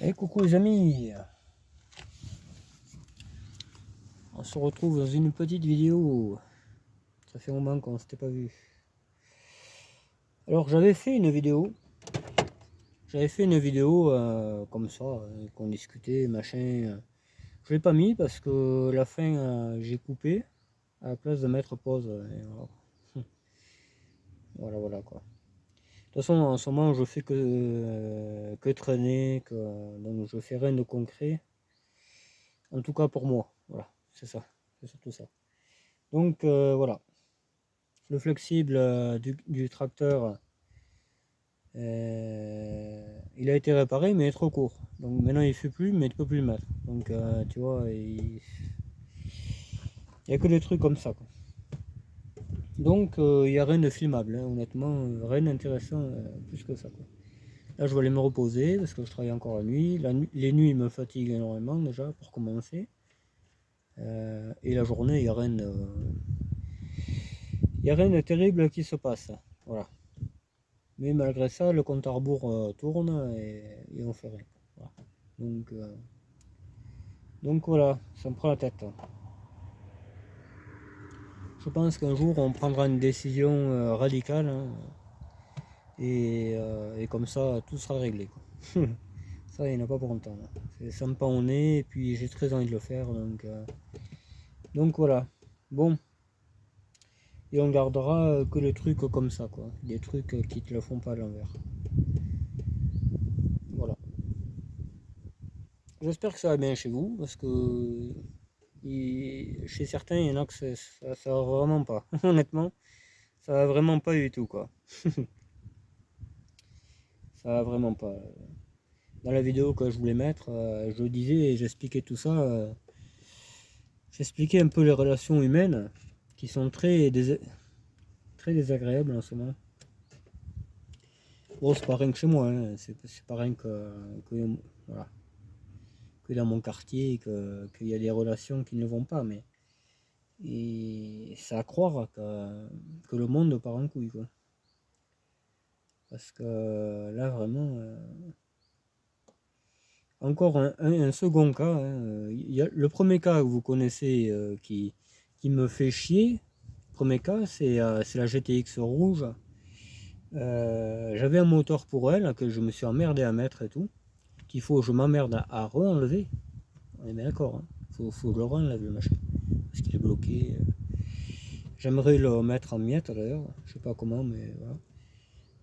Et coucou les amis, on se retrouve dans une petite vidéo. Ça fait un moment qu'on ne s'était pas vu. Alors j'avais fait une vidéo, comme ça, qu'on discutait, machin. Je l'ai pas mis parce que la fin j'ai coupé à la place de mettre pause. Et voilà. Voilà quoi. De toute façon en ce moment je fais que traîner, donc je fais rien de concret. En tout cas pour moi, voilà, c'est ça, c'est surtout ça. Donc voilà. Le flexible du tracteur, il a été réparé mais il est trop court. Donc maintenant il ne fait plus mais tu ne peux plus le mettre. Donc tu vois, il n'y a que des trucs comme ça, quoi. Donc il n'y a rien de filmable, hein, honnêtement, rien d'intéressant plus que ça, quoi. Là je vais aller me reposer parce que je travaille encore la nuit. Les nuits me fatiguent énormément déjà pour commencer. Et la journée, il y a rien de terrible qui se passe. Voilà. Mais malgré ça, le compte à rebours tourne et on fait rien. Voilà. Donc, euh, donc voilà, ça me prend la tête. Je pense qu'un jour on prendra une décision radicale, hein, et comme ça tout sera réglé, quoi. Ça, il n'y en a pas pour longtemps, hein. Ça me pend au nez et puis j'ai très envie de le faire. Donc voilà. Bon, et on gardera que les trucs comme ça, quoi. Des trucs qui te le font pas à l'envers. Voilà. J'espère que ça va bien chez vous parce que chez certains, il y en a que ça va vraiment pas. Honnêtement, ça va vraiment pas du tout, quoi. Ça va vraiment pas. Dans la vidéo que je voulais mettre, je disais et j'expliquais tout ça. J'expliquais un peu les relations humaines qui sont très désagréables en ce moment. Bon, c'est pas rien que chez moi, hein. C'est pas rien voilà, que dans mon quartier, qu'il y a des relations qui ne vont pas, mais et c'est à croire que le monde part en couille, quoi. Parce que là, vraiment, encore un second cas, hein. Il y a le premier cas que vous connaissez qui me fait chier. Le premier cas, c'est la GTX rouge. J'avais un moteur pour elle que je me suis emmerdé à mettre et tout. Qu'il faut que je m'emmerde à re-enlever. On est bien d'accord, hein. Faut que je le re-enlève le machin. Parce qu'il est bloqué. J'aimerais le mettre en miettes d'ailleurs. Je sais pas comment, mais voilà.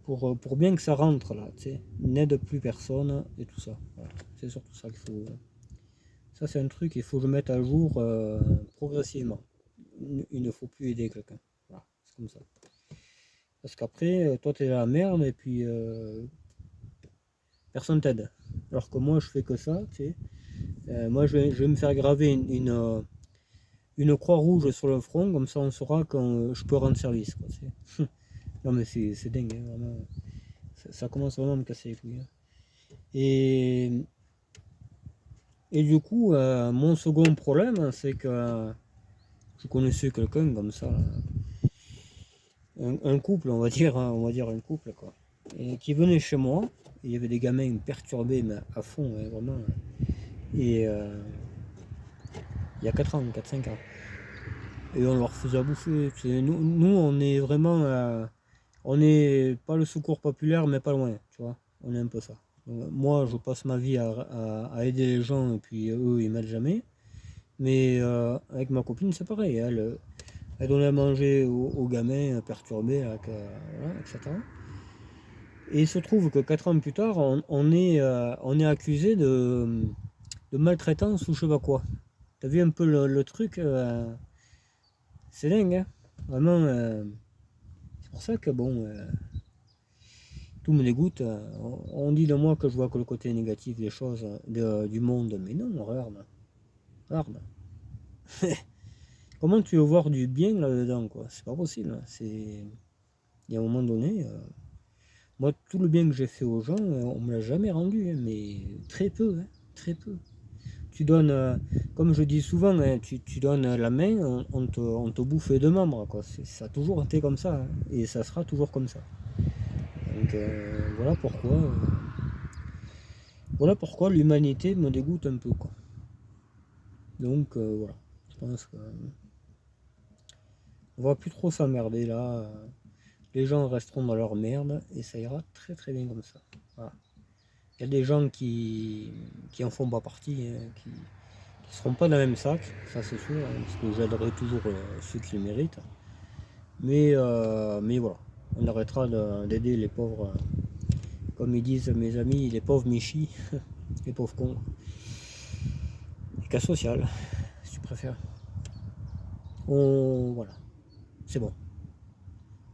Pour bien que ça rentre là, tu sais, n'aide plus personne et tout ça. Voilà. C'est surtout ça qu'il faut. Ça, c'est un truc qu'il faut que je mette à jour progressivement. Il ne faut plus aider quelqu'un. Voilà, c'est comme ça. Parce qu'après, toi, t'es dans la merde et puis personne t'aide. Alors que moi, je fais que ça, tu sais. Moi, je vais me faire graver une croix rouge sur le front, comme ça on saura quand je peux rendre service, quoi, tu sais. Non, mais c'est dingue, hein, vraiment. Ça commence vraiment à me casser les couilles, hein. Et, et du coup, mon second problème, c'est que je connaissais quelqu'un comme ça, un couple, on va dire, hein, on va dire un couple, quoi. Et qui venait chez moi, il y avait des gamins perturbés, mais à fond, hein, vraiment. Et il y a 4 ans, 4-5 ans. Et on leur faisait à bouffer. Nous, on est vraiment. On n'est pas le secours populaire, mais pas loin, tu vois. On est un peu ça. Donc, moi, je passe ma vie à aider les gens, et puis eux, ils m'aident jamais. Mais avec ma copine, c'est pareil. Elle donnait à manger aux gamins perturbés, là, voilà, etc. Et il se trouve que 4 ans plus tard, on est accusé de maltraitance ou je sais pas quoi. T'as vu un peu le truc, c'est dingue, hein. Vraiment, c'est pour ça que bon, tout me dégoûte. On dit de moi que je vois que le côté négatif des choses, du monde. Mais non, regarde. Regarde. Comment tu veux voir du bien là-dedans, quoi? C'est pas possible, hein. Il y a un moment donné, moi, tout le bien que j'ai fait aux gens, on me l'a jamais rendu, hein, mais très peu, hein, très peu. Tu donnes, comme je dis souvent, hein, tu donnes la main, on te bouffe les deux membres, quoi. Ça a toujours été comme ça, hein, et ça sera toujours comme ça. Donc voilà pourquoi Voilà pourquoi l'humanité me dégoûte un peu, quoi. Donc voilà, je pense que on va plus trop s'emmerder là. Les gens resteront dans leur merde et ça ira très très bien comme ça. Voilà. Il y a des gens qui en font pas partie, hein, qui ne seront pas dans le même sac, ça c'est sûr, hein, parce que j'aiderai toujours ceux qui le méritent. Mais voilà, on arrêtera d'aider les pauvres, comme ils disent mes amis, les pauvres Michi, les pauvres cons. Les cas social, si tu préfères. Voilà, c'est bon,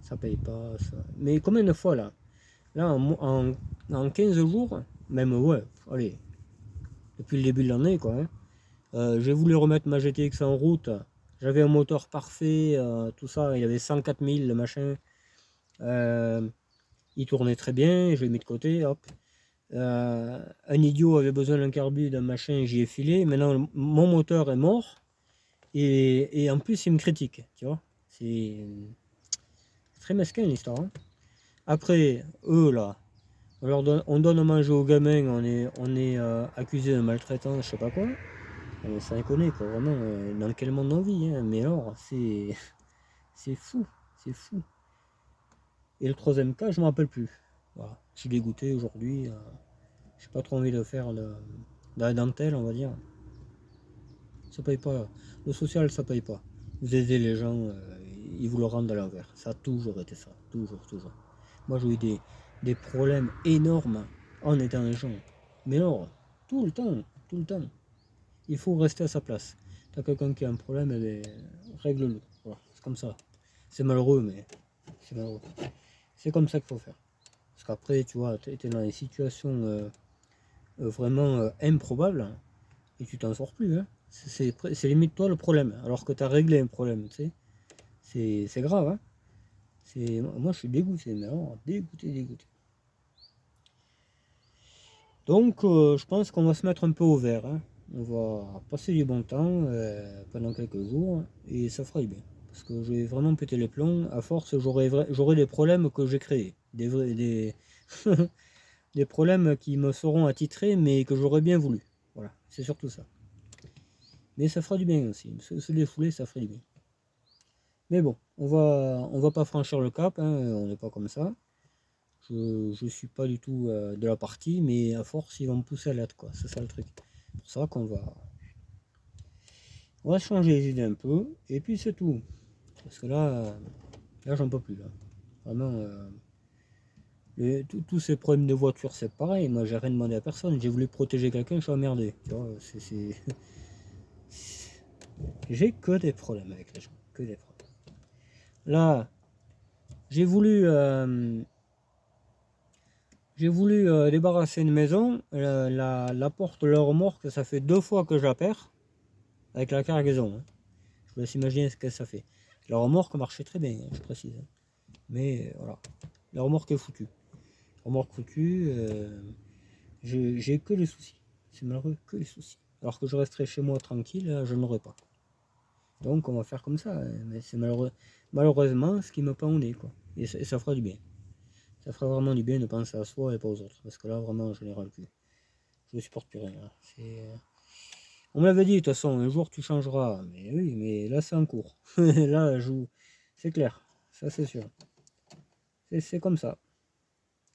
ça paye pas. Ça. Mais combien de fois là? Là, en 15 jours, même ouais, allez, depuis le début de l'année, quoi. Hein, j'ai voulu remettre ma GTX en route. J'avais un moteur parfait, tout ça. Il y avait 104 000, le machin. Euh, il tournait très bien, je l'ai mis de côté, hop. Un idiot avait besoin d'un carbu, d'un machin, j'y ai filé. Maintenant, mon moteur est mort. Et en plus, il me critique, tu vois. C'est très mesquin l'histoire. Hein. Après, eux, là, on donne à manger aux gamins, on est accusé de maltraitance, je sais pas quoi. Ça déconne, quoi, vraiment, dans quel monde on vit, hein. Mais alors, c'est fou, c'est fou. Et le troisième cas, je m'en rappelle plus. Voilà, je suis dégoûté aujourd'hui. J'ai pas trop envie de faire de la dentelle, on va dire. Ça paye pas. Le social, ça paye pas. Vous aidez les gens, ils vous le rendent à l'envers. Ça a toujours été ça. Toujours, toujours. Moi, j'ai eu des problèmes énormes en étant les gens. Mais alors, tout le temps, tout le temps. Il faut rester à sa place. T'as quelqu'un qui a un problème, eh bien, règle-le. Voilà, c'est comme ça. C'est malheureux, mais c'est malheureux. C'est comme ça qu'il faut faire. Parce qu'après, tu vois, tu es dans des situations vraiment improbables et tu t'en sors plus. Hein. C'est limite toi le problème, alors que tu as réglé un problème, tu sais. C'est grave. Hein. Moi, je suis dégoûté, mais alors, dégoûté, dégoûté. Donc, je pense qu'on va se mettre un peu au vert. Hein. On va passer du bon temps pendant quelques jours et ça fera du bien. Parce que je vais vraiment péter les plombs. À force, j'aurai des problèmes que j'ai créés. Des problèmes qui me seront attitrés, mais que j'aurais bien voulu. Voilà, c'est surtout ça. Mais ça fera du bien aussi. Se défouler, ça ferait du bien. Mais bon, on va pas franchir le cap, hein, on n'est pas comme ça. Je suis pas du tout de la partie, mais à force, ils vont me pousser à l'être, quoi. C'est ça le truc. C'est pour ça on va changer les idées un peu, et puis c'est tout. Parce que là j'en peux plus. Là. Vraiment, tous ces problèmes de voiture, c'est pareil. Moi, j'ai rien demandé à personne. J'ai voulu protéger quelqu'un, je suis emmerdé. Tu vois, j'ai que des problèmes avec les gens. Que des problèmes. Là, j'ai voulu, euh, j'ai voulu débarrasser une maison. La porte, le remorque, ça fait 2 fois que je la perds avec la cargaison. Hein. Je vous laisse imaginer ce que ça fait. La remorque marchait très bien, hein, je précise. Hein. Mais voilà, la remorque est foutue. Remorque foutue, j'ai que les soucis. C'est malheureux, que les soucis. Alors que je resterai chez moi tranquille, je n'aurai pas. Donc on va faire comme ça. Hein. Mais c'est malheureusement ce qui me pend au nez, quoi. Et ça fera du bien. Ça fera vraiment du bien de penser à soi et pas aux autres. Parce que là, vraiment, je n'ai ras le cul. Je ne supporte plus rien. Là. On me l'avait dit, de toute façon, un jour tu changeras. Mais oui, mais là, c'est en cours. Là, c'est clair. Ça, c'est sûr. C'est comme ça.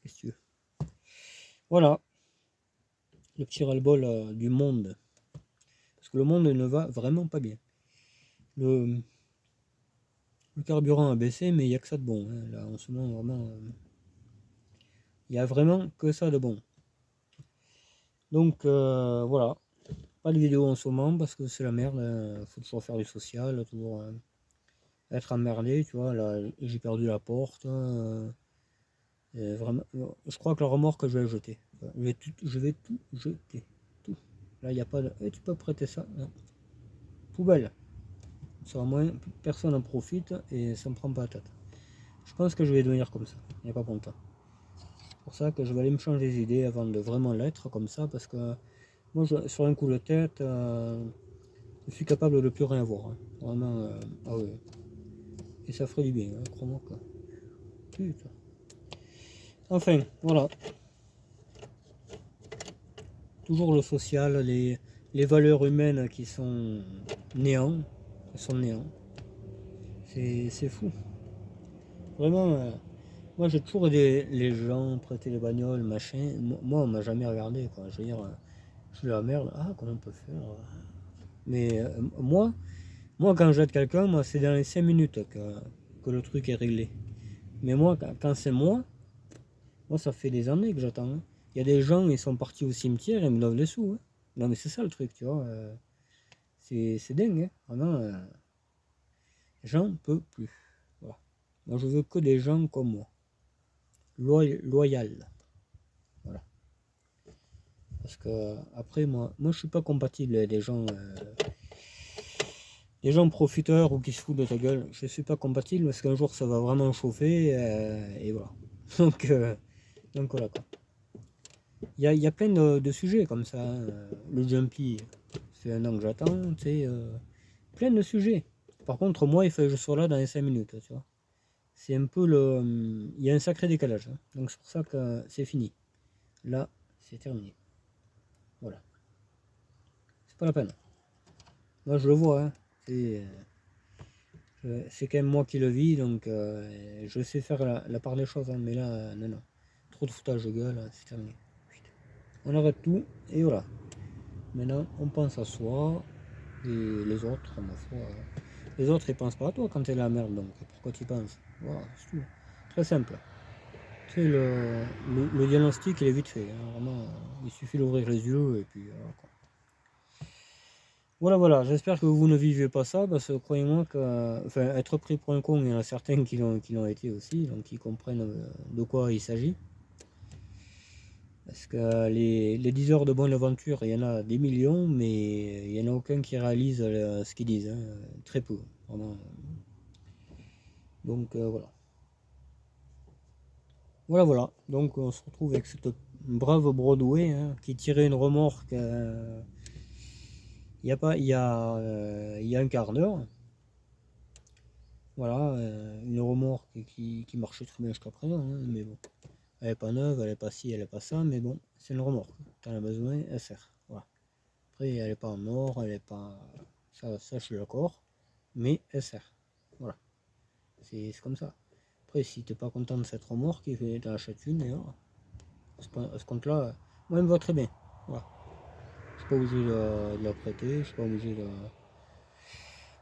Qu'est-ce que tu veux. Voilà, le petit ras-le-bol du monde. Parce que le monde ne va vraiment pas bien. Le, le carburant a baissé, mais il n'y a que ça de bon. Hein. Là, en ce moment, vraiment, il n'y a vraiment que ça de bon. Donc, voilà. Pas de vidéo en ce moment parce que c'est la merde. Hein. Faut toujours faire du social, toujours être emmerdé, tu vois. Là, j'ai perdu la porte. Hein. Vraiment, je crois que la remorque, je vais la jeter. Je vais tout jeter. Tout. Là, il n'y a pas de. Tu peux prêter ça? Non. Poubelle. Ça, au moins, personne n'en profite et ça me prend pas la tête. Je pense que je vais devenir comme ça. Il n'y a pas longtemps. C'est pour ça que je vais aller me changer les idées avant de vraiment l'être comme ça parce que moi, sur un coup de tête, je suis capable de plus rien voir. Hein. Vraiment, ah oui. Et ça ferait du bien, hein, crois-moi quoi. Putain. Enfin, voilà. toujours le social, les valeurs humaines qui sont néant, c'est fou. Vraiment, moi j'ai toujours aidé les gens, prêter les bagnoles, machin. Moi on m'a jamais regardé, quoi. Je veux dire, je suis la merde, ah comment on peut faire? Mais moi quand j'aide quelqu'un, moi c'est dans les 5 minutes que le truc est réglé. Mais moi, quand c'est moi ça fait des années que j'attends, hein. Il y a des gens, ils sont partis au cimetière et me donnent les sous, hein. Non mais c'est ça le truc, tu vois. C'est dingue, hein. Vraiment, j'en peux plus. Voilà. Moi je veux que des gens comme moi. Loyal. Voilà. Parce que après moi je suis pas compatible avec des gens profiteurs ou qui se foutent de ta gueule. Je suis pas compatible parce qu'un jour ça va vraiment chauffer et voilà. Donc, euh, donc voilà quoi. Il y a plein de sujets comme ça, hein. Le jumpy, c'est un an que j'attends, tu sais, plein de sujets. Par contre, moi, il faut que je sois là dans les 5 minutes, tu vois. C'est un peu le. Il y a un sacré décalage, hein. Donc c'est pour ça que c'est fini. Là, c'est terminé. Voilà. C'est pas la peine. Moi, je le vois, hein. C'est quand même moi qui le vis, donc je sais faire la part des choses, hein. Mais là, non, non. Trop de foutage de gueule, c'est terminé. Putain. On arrête tout, et voilà. Maintenant, on pense à soi, et les autres, ma foi. Les autres, ils pensent pas à toi quand t'es la merde, donc pourquoi tu penses? Voilà, c'est tout. Très simple. Tu sais, le diagnostic, il est vite fait, hein. Vraiment, il suffit d'ouvrir les yeux, et puis voilà, quoi. Voilà, voilà, j'espère que vous ne vivez pas ça, parce que croyez-moi que, enfin, être pris pour un con, il y en a certains qui l'ont été aussi, donc qui comprennent de quoi il s'agit. Parce que les 10 heures de bonne aventure, il y en a des millions, mais il n'y en a aucun qui réalise ce qu'ils disent, hein. Très peu, vraiment. Donc voilà. Voilà, voilà. Donc on se retrouve avec cette brave Broadway, hein, qui tirait une remorque il y a pas, il y a un quart d'heure. Voilà, une remorque qui marchait très bien jusqu'à présent, hein, mais bon. Elle n'est pas neuve, elle n'est pas ci, elle n'est pas ça, mais bon, c'est une remorque. T'en as besoin, elle sert. Voilà. Après, elle n'est pas en or, elle n'est pas. Ça, je suis d'accord, mais elle sert. Voilà. C'est comme ça. Après, si t'es pas content de cette remorque, t'en achètes une et voilà. À ce compte-là, moi, elle me va très bien. Voilà. Je suis pas obligé de la prêter, je suis pas obligé de.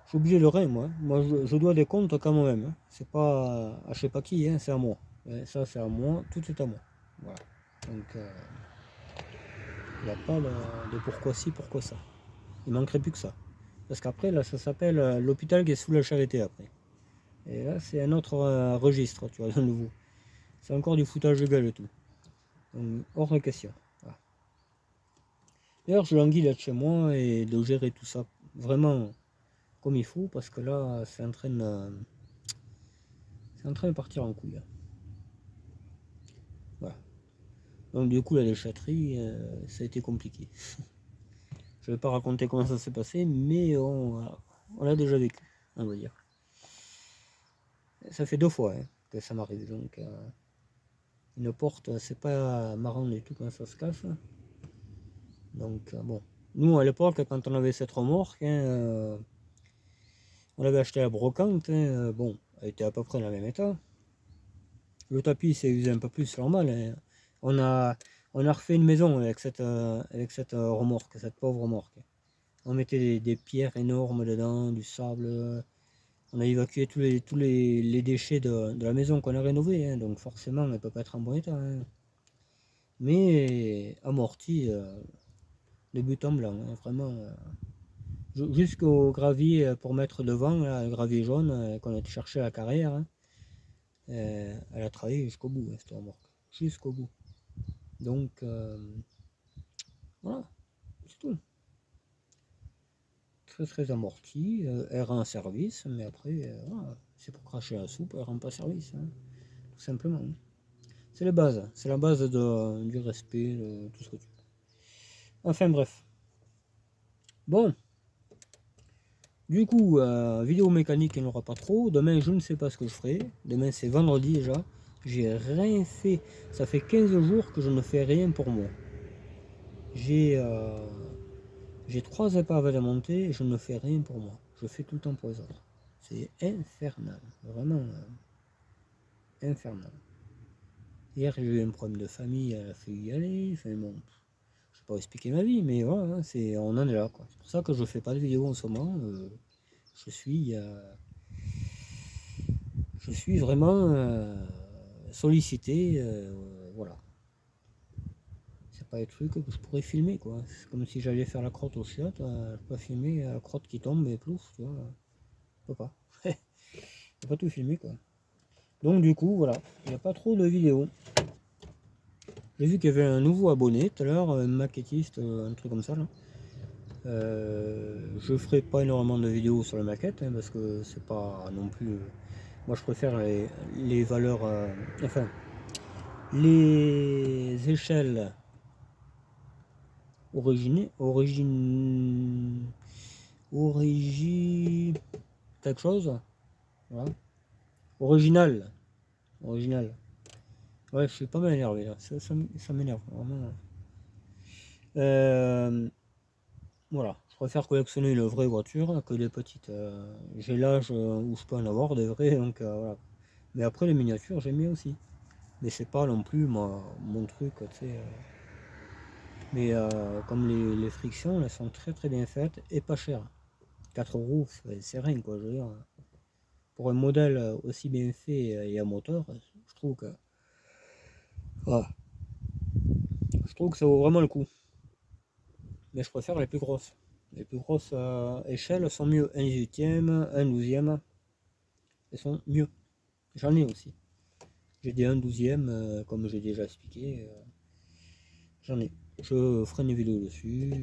Je suis obligé de rien, moi. Moi, je dois des comptes qu'à moi-même, hein. C'est pas à je sais pas qui, hein, c'est à moi. Ouais, ça, c'est à moi, tout est à moi. Voilà. Donc, il n'y a pas de pourquoi ci, pourquoi ça. Il manquerait plus que ça. Parce qu'après, là, ça s'appelle l'hôpital qui est sous la charité après. Et là, c'est un autre registre, tu vois, de nouveau. C'est encore du foutage de gueule et tout. Donc, hors de question. Voilà. D'ailleurs, je languis d'être chez moi et de gérer tout ça vraiment comme il faut, parce que là, c'est en train de partir en couille, hein. Voilà. Donc, du coup, la déchetterie, ça a été compliqué. Je vais pas raconter comment ça s'est passé, mais on l'a déjà vécu, on va dire. Ça fait 2 fois, hein, que ça m'arrive, donc une porte, c'est pas marrant du tout quand ça se casse. Donc bon, nous à l'époque, quand on avait cette remorque, hein, on l'avait acheté à brocante, hein, bon, elle était à peu près dans le même état. Le tapis s'est usé un peu plus, c'est normal, hein. On a, on a refait une maison avec cette remorque, cette pauvre remorque. On mettait des pierres énormes dedans, du sable. On a évacué tous les déchets de la maison qu'on a rénovée, hein, donc forcément elle ne peut pas être en bon état, hein. Mais amorti de but en blanc, hein, vraiment. Jusqu'au gravier pour mettre devant, là, le gravier jaune qu'on a cherché à la carrière, hein, elle a travaillé jusqu'au bout, hein, cette remorque. Jusqu'au bout. Donc voilà, c'est tout. Très très amorti, elle rend service, mais après, voilà, c'est pour cracher la soupe, elle rend pas service, hein, tout simplement, hein. C'est la base du respect, de tout ce que tu veux. Enfin bref. Bon, du coup, vidéo mécanique, il n'y en aura pas trop. Demain, je ne sais pas ce que je ferai. Demain, c'est vendredi déjà. J'ai rien fait. Ça fait 15 jours que je ne fais rien pour moi. j'ai 3 épaves à monter et je ne fais rien pour moi. Je fais tout le temps pour les autres. C'est infernal, vraiment infernal. Hier j'ai eu un problème de famille, elle a fait y aller, enfin bon, je vais pas expliquer ma vie, mais voilà, on en est là quoi. C'est pour ça que je fais pas de vidéos en ce moment. Je suis, je suis vraiment sollicité, voilà. C'est pas des trucs que je pourrais filmer quoi. C'est comme si j'allais faire la crotte au chiottes, je peux pas filmer la crotte qui tombe et plouf, tu vois. Je peux pas. Je peux pas tout filmer quoi. Donc du coup voilà, il n'y a pas trop de vidéos. J'ai vu qu'il y avait un nouveau abonné tout à l'heure, un maquettiste, un truc comme ça là. Je ferai pas énormément de vidéos sur la maquette hein, parce que c'est pas non plus. Moi je préfère les valeurs, enfin les échelles quelque chose, voilà. Original, original. Ouais, je suis pas mal énervé là, ça m'énerve vraiment. Voilà, je préfère collectionner une vraie voiture que des petites. J'ai l'âge où je peux en avoir des vrais, donc voilà. Mais après les miniatures, j'aime bien aussi. Mais c'est pas non plus mon truc, tu sais. Mais comme les frictions, elles sont très très bien faites et pas chères. 4 roues, c'est rien quoi, je veux dire. Pour un modèle aussi bien fait et à moteur, je trouve que, voilà. Je trouve que ça vaut vraiment le coup. Mais je préfère les plus grosses. Les plus grosses échelles sont mieux. Un 18e, un 12e, elles sont mieux. J'en ai aussi. J'ai des 1/12e, comme j'ai déjà expliqué. J'en ai. Je ferai une vidéo dessus.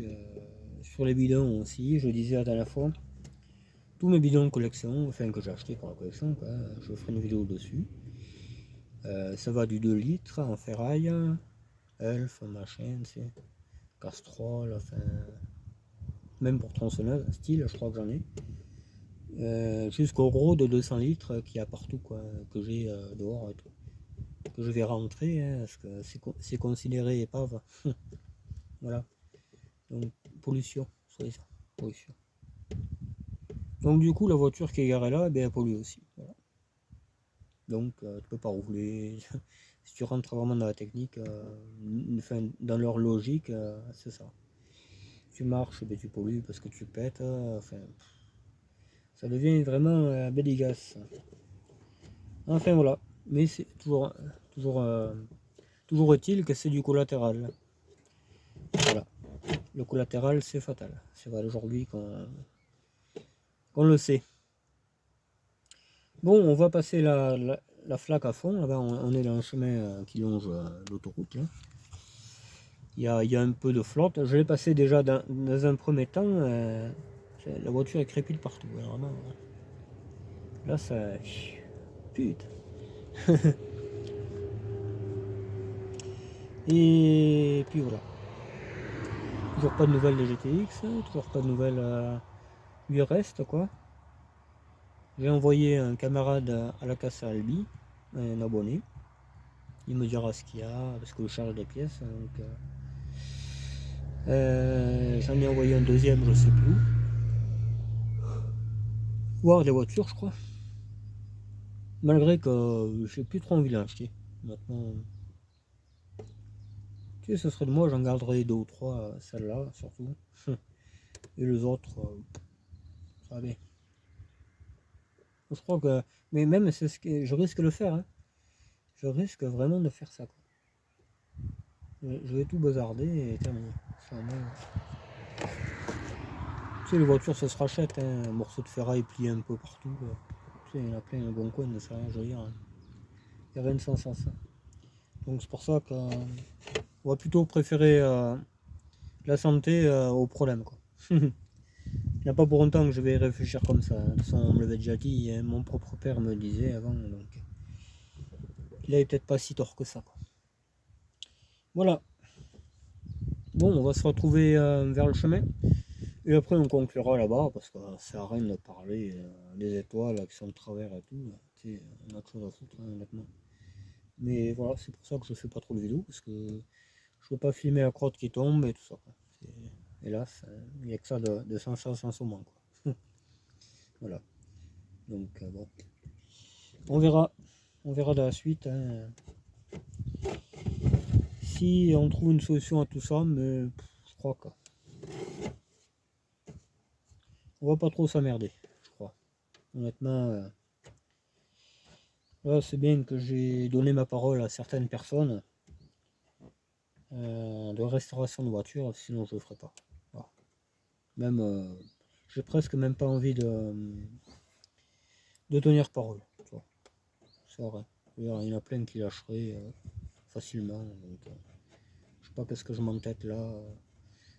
Sur les bidons aussi, je disais la dernière fois. Tous mes bidons de collection, enfin que j'ai acheté pour la collection, quoi, je ferai une vidéo dessus. Ça va du 2 litres en ferraille, Elf, machin, c'est Castrol, enfin, même pour tronçonneuse, style, je crois que j'en ai. Jusqu'au gros de 200 litres qu'il y a partout, quoi, que j'ai dehors et tout. Que je vais rentrer, hein, parce que c'est considéré épave. Voilà. Donc, pollution, c'est ça, pollution. Donc, du coup, la voiture qui est garée là, eh bien, elle pollue aussi. Voilà. Donc, tu peux pas rouler. Si tu rentres vraiment dans la technique, enfin, dans leur logique, c'est ça. Tu marches, ben, tu pollues parce que tu pètes. Enfin, ça devient vraiment bédigasse. Enfin, voilà. Mais c'est toujours, toujours est-il que c'est du collatéral. Voilà. Le collatéral, c'est fatal. C'est vrai aujourd'hui qu'on le sait. Bon, on va passer la flaque à fond. Là-bas, on est dans un chemin qui longe l'autoroute. Il y a un peu de flotte. Je l'ai passé déjà dans un premier temps. La voiture est crépite partout. Vraiment. Là, ça. Putain. Et puis voilà. Toujours pas de nouvelles de GTX. Toujours pas de nouvelles. Lui reste quoi. J'ai envoyé un camarade à la casse à Albi, un abonné. Il me dira ce qu'il y a, parce que je charge des pièces. Donc, j'en ai envoyé un deuxième, je sais plus où. Voir des voitures, je crois. Malgré que j'ai plus trop envie d'en acheter. Maintenant, tu sais, ce serait de moi, j'en garderai 2 ou 3, celle-là surtout. Et les autres, ça va bien. Je crois que. Mais même, c'est ce que je risque de le faire. Hein. Je risque vraiment de faire ça. Quoi. Je vais tout bazarder et terminer. Tu sais, les voitures, ça se rachète. Hein. Un morceau de ferraille plié un peu partout. Tu sais, il y en a plein de bon coin de ça, je veux dire. Hein. Il y a rien de sens à ça. Donc c'est pour ça qu'on va plutôt préférer la santé au problème. Quoi. Il n'y a pas pour longtemps que je vais réfléchir comme ça. De toute façon, on me l'avait déjà dit, hein, mon propre père me le disait avant. Donc il avait peut-être pas si tort que ça. Quoi. Voilà. Bon, on va se retrouver vers le chemin. Et après, on conclura là-bas parce que ça sert à rien de parler des étoiles qui sont de travers et tout. Tu sais, on a autre chose à foutre, hein, honnêtement. Mais voilà, c'est pour ça que je fais pas trop de vidéos parce que Je peux pas filmer la crotte qui tombe et tout ça, quoi. Hélas, il n'y a que ça de sens en ce moment, quoi. Voilà. Donc bon, on verra. On verra dans la suite, hein. Si on trouve une solution à tout ça, mais je crois qu'on va pas trop s'emmerder, je crois. Honnêtement, là c'est bien que j'ai donné ma parole à certaines personnes de restauration de voiture, sinon je le ferai pas. Voilà. Même, j'ai presque même pas envie de tenir parole. C'est vrai. Il y en a plein qui lâcheraient facilement. Donc, je sais pas qu'est-ce que je m'entête là,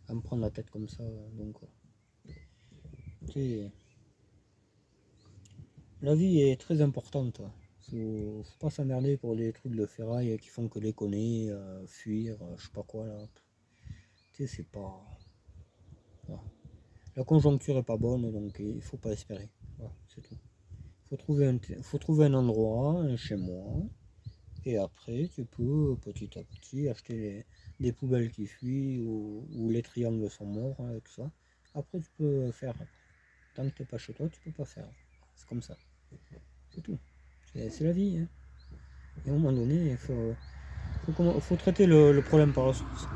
à me prendre la tête comme ça. Donc, la vie est très importante. Faut pas s'emmerder pour des trucs de ferraille qui font que déconner, fuir, je sais pas quoi là. C'est pas. Voilà. La conjoncture est pas bonne, donc il faut pas espérer. Voilà, c'est tout. Faut trouver un endroit, un chez moi, et après tu peux petit à petit acheter des poubelles qui fuient ou les triangles sont morts, et tout ça. Après tu peux faire. Tant que t'es pas chez toi, tu peux pas faire. C'est comme ça. C'est tout. C'est la vie, hein. Et à un moment donné, faut traiter le problème par la source.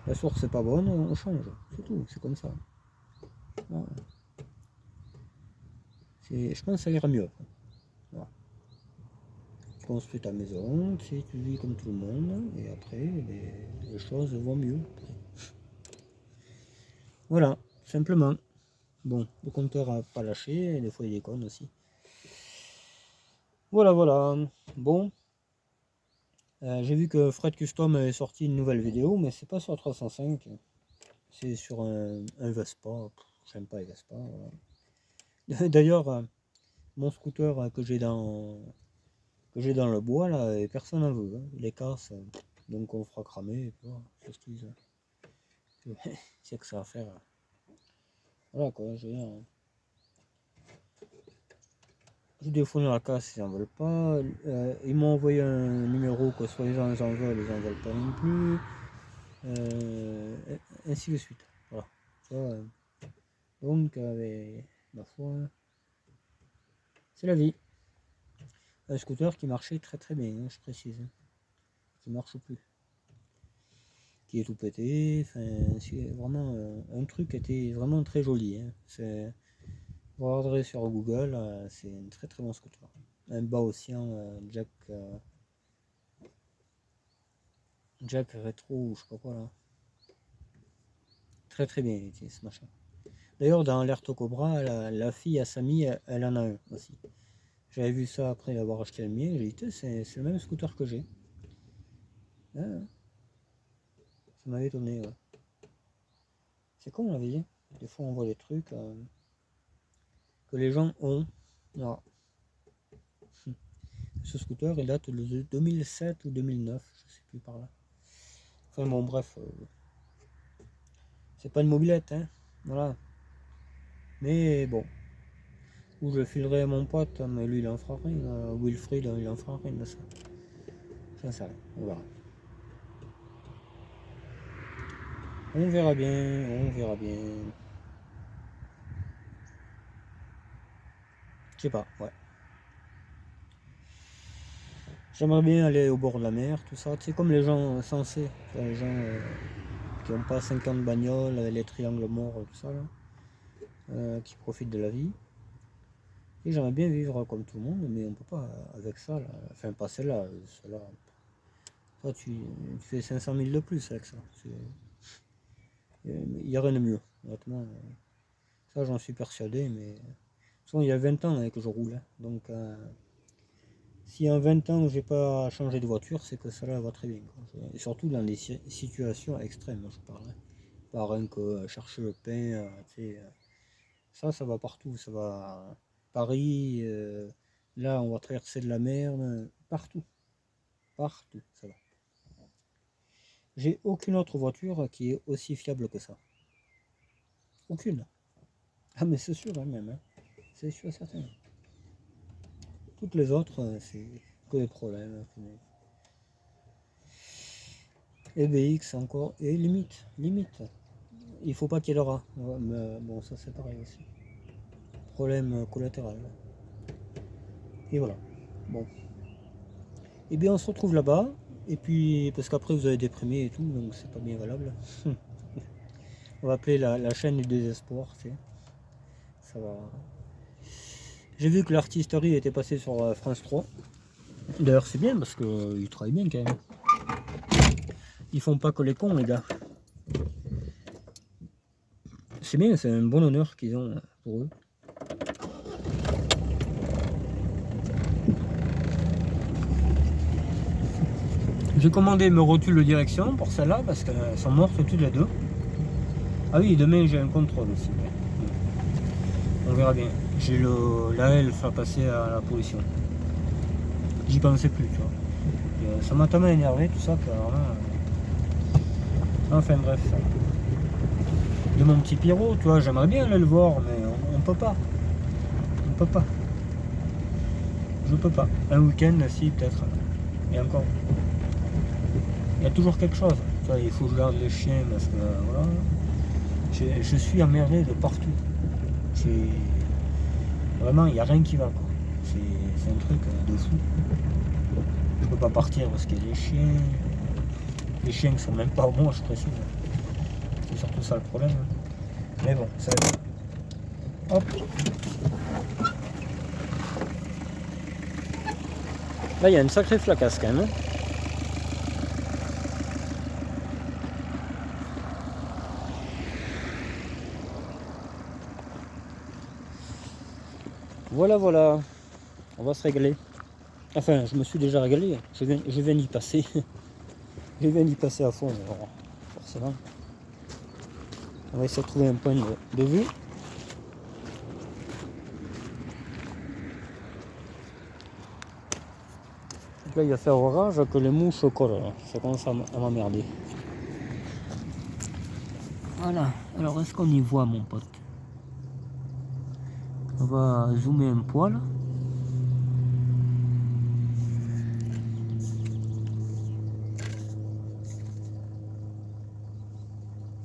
La source c'est pas bonne, on change. C'est tout, c'est comme ça. Voilà. Je pense que ça ira mieux. Voilà. Tu construis ta maison, tu vis comme tout le monde, et après les choses vont mieux. Voilà, simplement. Bon, le compteur a pas lâché, des fois il déconne aussi. Voilà, voilà. Bon, j'ai vu que Fred Custom avait sorti une nouvelle vidéo, mais c'est pas sur 305. C'est sur un Vespa. J'aime pas les Vespa. Voilà. D'ailleurs, mon scooter que j'ai dans le bois là, et personne n'en veut. Hein. Il les casse, donc on le fera cramer. C'est que ça à faire. Voilà quoi, j'ai défini la casse, ils n'en veulent pas. Ils m'ont envoyé un numéro que soi-disant ils en veulent pas non plus. Ainsi de suite. Voilà. Ça, donc, ma foi, c'est la vie. Un scooter qui marchait très très bien, hein, je précise. Hein, qui marche plus. Qui est tout pété. Enfin, c'est vraiment un truc qui était vraiment très joli. Hein. Vous regarderez sur Google, c'est un très très bon scooter. Un bas aussi, Jack rétro ou je sais pas quoi là. Très très bien été ce machin. D'ailleurs dans l'Alerte Cobra, la fille à Samy, elle en a un aussi. J'avais vu ça après avoir acheté le mien, j'ai dit c'est le même scooter que j'ai. Ah, ça m'avait étonné, ouais. C'est con la vie. Des fois on voit des trucs que les gens ont. Non. Ce scooter il date de 2007 ou 2009, je sais plus par là. Enfin bon bref, c'est pas une mobilette, hein. Voilà. Mais bon, ou je filerai à mon pote, mais lui il en fera rien. Wilfried il en fera rien de ça. Ça c'est rien. On verra. On verra bien, on verra bien. Je sais pas, ouais. J'aimerais bien aller au bord de la mer, tout ça. Tu sais, comme les gens sensés, les gens qui n'ont pas 50 bagnoles, les triangles morts, tout ça, là, qui profitent de la vie. Et j'aimerais bien vivre comme tout le monde, mais on peut pas avec ça, là. Enfin, pas celle-là. Celle-là. Toi, tu fais 500 000 de plus avec ça. Il n'y a rien de mieux, honnêtement. Ça, j'en suis persuadé, mais. Souvent, il y a 20 ans que je roule. Hein. Donc, si en 20 ans j'ai pas changé de voiture, c'est que cela va très bien. Quoi. Et surtout dans des situations extrêmes, je parle. Hein. Pas rien que chercher le pain, ça va partout. Ça va à Paris, là on va traverser de la mer, partout. Partout, ça va. J'ai aucune autre voiture qui est aussi fiable que ça. Aucune. Ah mais c'est sûr hein, même. Hein. C'est sûr certain. Toutes les autres, c'est que des problèmes. Et BX encore, et limite, il faut pas qu'il y ait le rat. Ouais, mais bon, ça c'est pareil aussi. Problème collatéral. Et voilà. Bon. Et bien on se retrouve là-bas. Et puis, parce qu'après vous avez déprimé et tout, donc c'est pas bien valable. On va appeler la chaîne du désespoir, tu sais. Ça va. J'ai vu que l'artisterie était passée sur France 3. D'ailleurs c'est bien parce qu'ils travaillent bien quand même. Ils font pas que les cons les gars. C'est bien, c'est un bon honneur qu'ils ont pour eux. J'ai commandé mes rotules de direction pour celle-là parce qu'elles sont mortes toutes les deux. Ah oui, demain j'ai un contrôle aussi. On verra bien. J'ai la elfe à passer à la pollution. J'y pensais plus, tu vois. Et, ça m'a tellement énervé tout ça que vraiment. Enfin bref. De mon petit Pierrot, tu vois, j'aimerais bien aller le voir, mais on peut pas. On peut pas. Je peux pas. Un week-end, si, peut-être. Et encore. Il y a toujours quelque chose. Tu vois, il faut que je garde les chiens parce que voilà. Je suis emmerdé de partout. Vraiment, il n'y a rien qui va, quoi. C'est un truc de fou. Je peux pas partir parce qu'il y a des chiens. Les chiens ne sont même pas au moins, je précise. C'est surtout ça le problème. Mais bon, ça va être... Hop. Là, il y a une sacrée flacasse quand même. Voilà, voilà. On va se régaler. Enfin, je me suis déjà régalé. Je viens d'y passer. Je viens d'y passer à fond, alors, forcément. On va essayer de trouver un point de vue. Donc là, il va faire orage que les mouches collent. Ça commence à m'emmerder. Voilà. Alors, est-ce qu'on y voit, mon pote? On va zoomer un poil.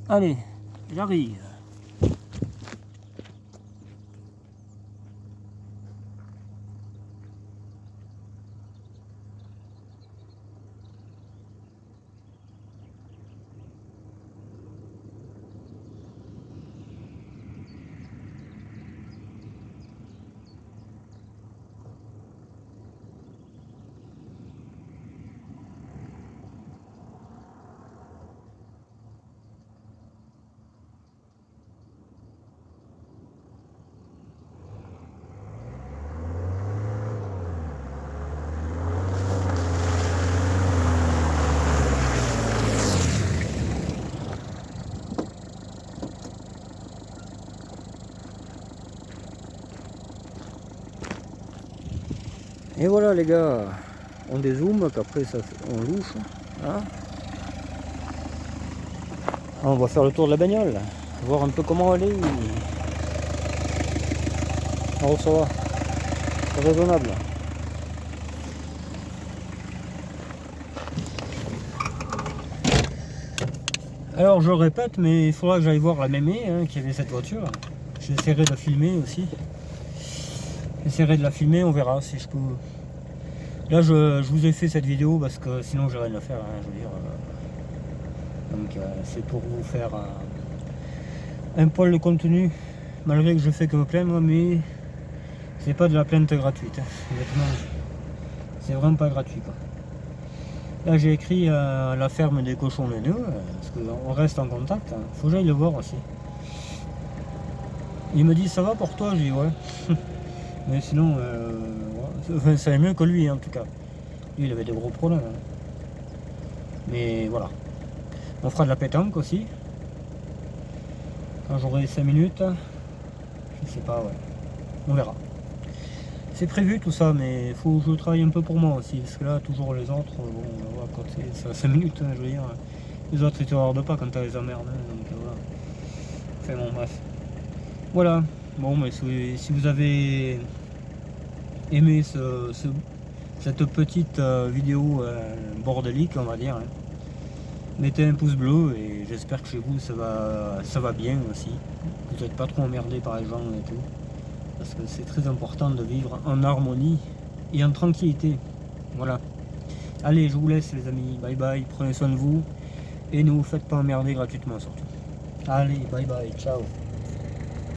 Allez, j'arrive. Et voilà les gars, on dézoome, qu'après ça, on louche. Hein, on va faire le tour de la bagnole, voir un peu comment elle est. Alors ça va, c'est raisonnable. Alors je répète, mais il faudra que j'aille voir la mémé qui avait cette voiture. J'essaierai de la filmer aussi. J'essaierai de la filmer, on verra si je peux. Là je vous ai fait cette vidéo parce que sinon j'ai rien à faire, je veux dire. Donc c'est pour vous faire un poil de contenu, malgré que je fais que me plaindre, mais c'est pas de la plainte gratuite. Honnêtement, c'est vraiment pas gratuit quoi. Là j'ai écrit à la ferme des cochons laineux, parce qu'on reste en contact, faut que j'aille le voir aussi. Il me dit ça va pour toi, je dis ouais. Mais sinon, enfin, ça allait mieux que lui en tout cas. Lui il avait des gros problèmes. Mais voilà. On fera de la pétanque aussi. Quand j'aurai 5 minutes, je sais pas, ouais. On verra. C'est prévu tout ça, mais il faut que je travaille un peu pour moi aussi, parce que là, toujours les autres, bon, on va quand c'est 5 minutes, je veux dire. Les autres, ils te regardent pas quand t'as les emmerdes, donc voilà. Enfin bon, bref. Voilà. Bon, mais si vous avez aimé cette petite vidéo bordélique, on va dire, Mettez un pouce bleu et j'espère que chez vous ça va bien aussi. Vous n'êtes pas trop emmerdé par les gens et tout. Parce que c'est très important de vivre en harmonie et en tranquillité. Voilà. Allez, je vous laisse les amis. Bye bye, prenez soin de vous. Et ne vous faites pas emmerder gratuitement surtout. Allez, bye bye, ciao.